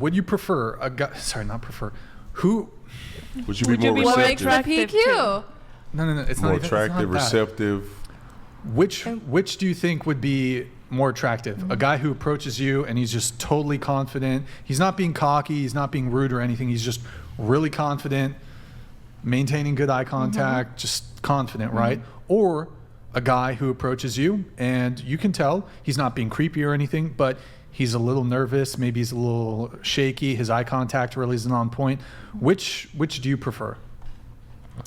would you prefer a guy? Sorry, not prefer. Who? Would you be more receptive? PQ? No. It's more not attractive, even, it's not that. receptive. Which do you think would be more attractive? A guy who approaches you and he's just totally confident. He's not being cocky. He's not being rude or anything. He's just really confident, maintaining good eye contact, just confident, right? Or a guy who approaches you and you can tell he's not being creepy or anything, but he's a little nervous. Maybe he's a little shaky. His eye contact really isn't on point. Which do you prefer?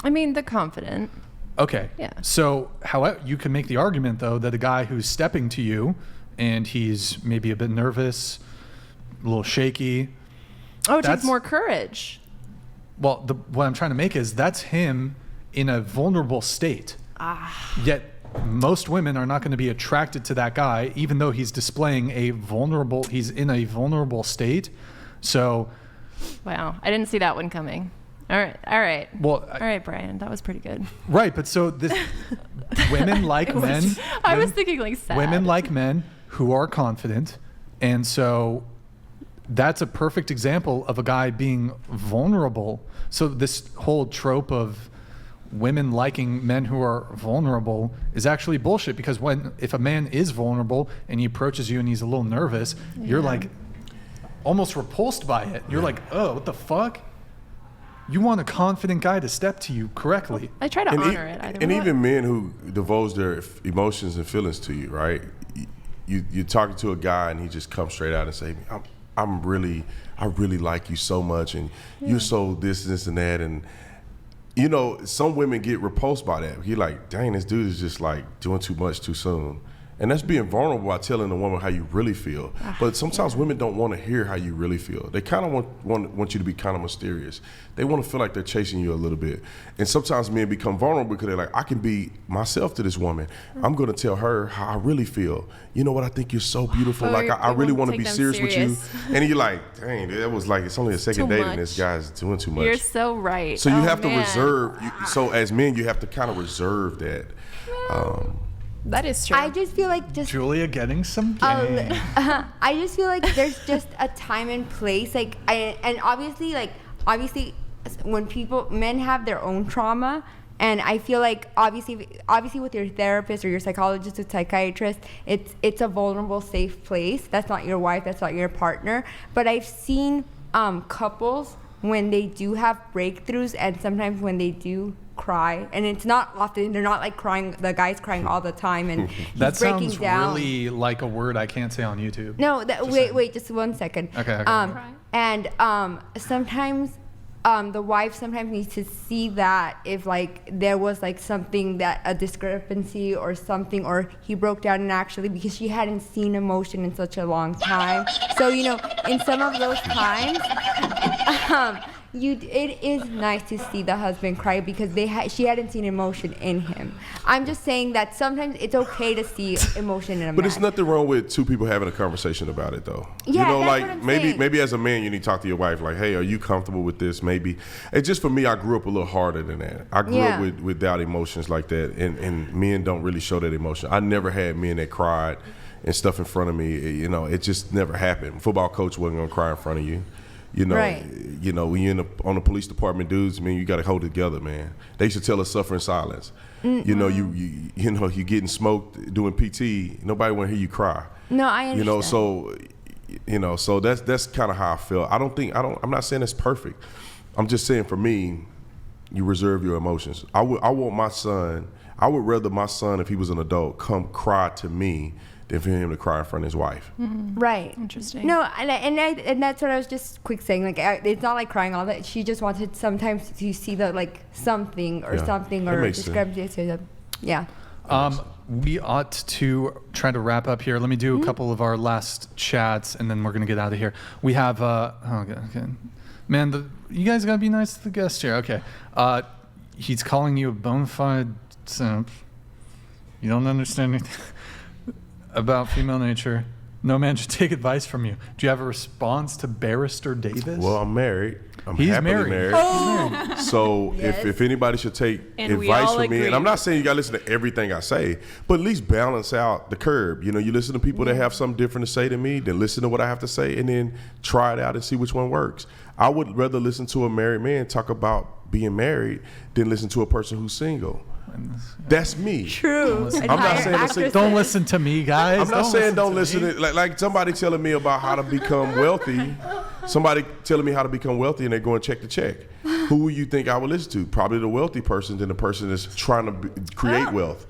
I mean, the confident. Okay. Yeah. So, however, you can make the argument though that a guy who's stepping to you and he's maybe a bit nervous, a little shaky. Oh, it takes more courage. Well, what I'm trying to make is that's him in a vulnerable state. Yet most women are not going to be attracted to that guy, even though he's displaying he's in a vulnerable state. So. Wow. I didn't see that one coming. All right. Well, all right, Brian, that was pretty good. Right, but so this women like men. I was thinking like sad. Women like men who are confident, and so that's a perfect example of a guy being vulnerable. So this whole trope of women liking men who are vulnerable is actually bullshit, because if a man is vulnerable and he approaches you and he's a little nervous, you're like almost repulsed by it. You're like, oh, what the fuck? You want a confident guy to step to you correctly. I try to honor it. And even men who divulge their emotions and feelings to you, right? You're talking to a guy and he just comes straight out and say, I really like you so much, and you're so this and that, and you know, some women get repulsed by that. You're like, dang, this dude is just like doing too much too soon. And that's being vulnerable by telling a woman how you really feel. But sometimes women don't want to hear how you really feel. They kind of want you to be kind of mysterious. They want to feel like they're chasing you a little bit. And sometimes men become vulnerable because they're like, I can be myself to this woman. I'm going to tell her how I really feel. You know what? I think you're so beautiful. Like, I really want to be serious with you. And you're like, dang, that was like, it's only a second date and this guy's doing too much. You're so right. So you have to reserve. So as men, you have to kind of reserve that. That is true. I just feel like Julia getting some game. I just feel like there's just a time and place, like, and obviously when men have their own trauma, and I feel like obviously with your therapist or your psychologist or psychiatrist, it's a vulnerable, safe place. That's not your wife, that's not your partner. But I've seen couples when they do have breakthroughs, and sometimes when they do cry, and it's not often, they're not like crying, the guy's crying all the time and he's that breaking sounds down. Really like a word I can't say on YouTube. No, wait, just 1 second. Okay. And sometimes the wife sometimes needs to see that if like there was like something, that a discrepancy or something, or he broke down, and actually because she hadn't seen emotion in such a long time. So, you know, in some of those times, it is nice to see the husband cry because she hadn't seen emotion in him. I'm just saying that sometimes it's okay to see emotion in a man. But there's nothing wrong with two people having a conversation about it, though. Yeah, you know, that's like what I'm maybe saying. as a man you need to talk to your wife, like, hey, are you comfortable with this? Maybe. It's just for me, I grew up a little harder than that. I grew up without emotions like that, and men don't really show that emotion. I never had men that cried and stuff in front of me. You know, it just never happened. Football coach wasn't gonna cry in front of you. You know, when you're on the police department, dudes, man, you got to hold it together, man. They used to tell us suffer in silence. Mm-hmm. You know, you know, you getting smoked doing PT. Nobody want to hear you cry. No, I understand. So that's kind of how I feel. I'm not saying it's perfect. I'm just saying for me, you reserve your emotions. I would rather my son, if he was an adult, come cry to me than for him to cry in front of his wife. Mm-hmm. Right. Interesting. No, and that's what I was just quick saying. Like, it's not like crying all that. She just wanted sometimes to see the like something or discrepancy. Yeah. We ought to try to wrap up here. Let me do a couple of our last chats, and then we're gonna get out of here. We have okay. Man, you guys gotta be nice to the guest here. Okay. He's calling you a bona fide simp. You don't understand anything about female nature. No man should take advice from you. Do you have a response to Barrister Davis? Well, I'm married. I'm He's happily married. married. So Yes. if anybody should take And we advice all from me, agree. and I'm not saying you got to listen to everything I say, but at least balance out the curve. You know, you listen to people that have something different to say to me, then listen to what I have to say, and then try it out and see which one works. I would rather listen to a married man talk about being married than listen to a person who's single. That's me. True. I'm not saying to say- Don't listen to me, guys. I'm not saying don't to listen me. to like somebody telling me about how to become wealthy. Somebody telling me how to become wealthy, and they're going check to check. Who you think I would listen to? Probably the wealthy person than the person that's trying to create wealth.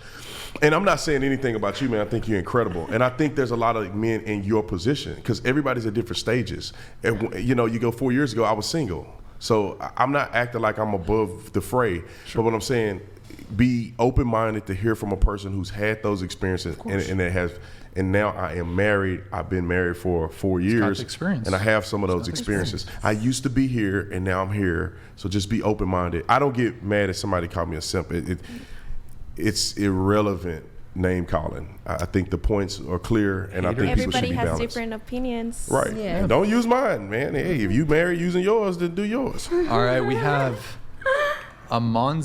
And I'm not saying anything about you, man. I think you're incredible, and I think there's a lot of men in your position because everybody's at different stages. And you know, you go 4 years ago, I was single, so I'm not acting like I'm above the fray. But what I'm saying, be open-minded to hear from a person who's had those experiences and it has. And now I am married. I've been married for 4 got years, the experience. and I have some of those experiences. I used to be here, and now I'm here. So just be open-minded. I don't get mad if somebody called me a simp. It's irrelevant name calling. I think the points are clear, and I think people should Everybody be has balanced. different opinions. Right. Yeah. And don't use mine, man. Hey, if you married using yours, then do yours. All right, we have Amonz